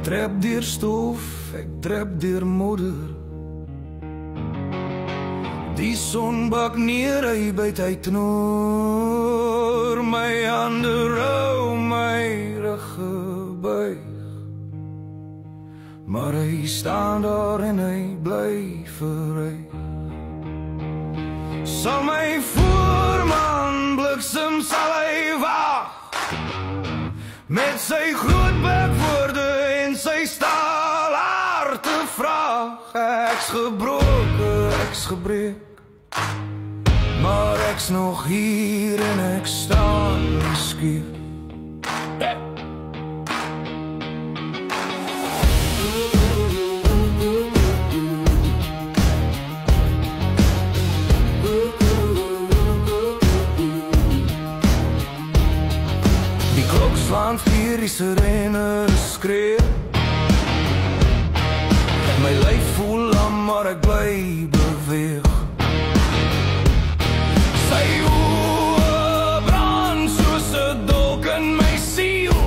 trap deur stof, ek trap deur modder. Die son bak neer, hy byt hy knoor. My hande rou, my rug gebuig. Maar hy staan daar en hy bly verryk. Sal my voorman bliksem sal hy wag, met sy groot bekwoorde en sy staal harte vraag. Ek's gebroke, ek's gebreek, maar ek's nog hier en ek staan skief. Slaan vier, die sirene skree. My lyf voel lam, maar ek bly beweeg. Sy oë brand soos 'n dolk in my siel.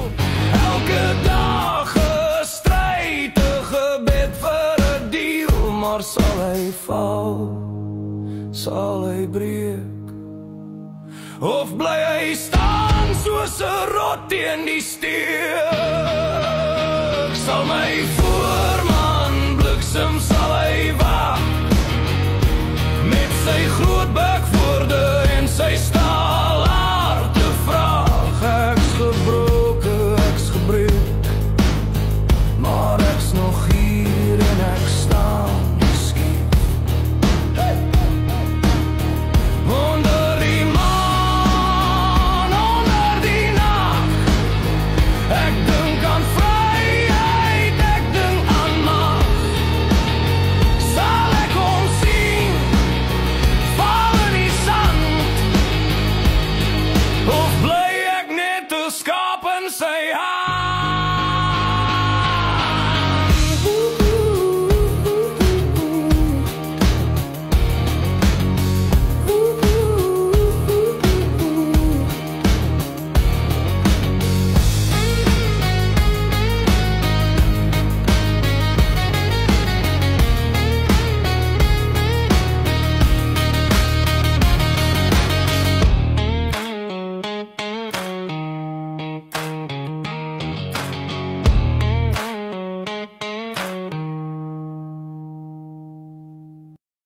Elke dag gestryd, 'n gebed vir 'n deal. Maar sal hy val, sal hy breek, of bly hy staan soos 'n rot teen die steek? Sal my voorman bliksem sal hy wag, met sy groot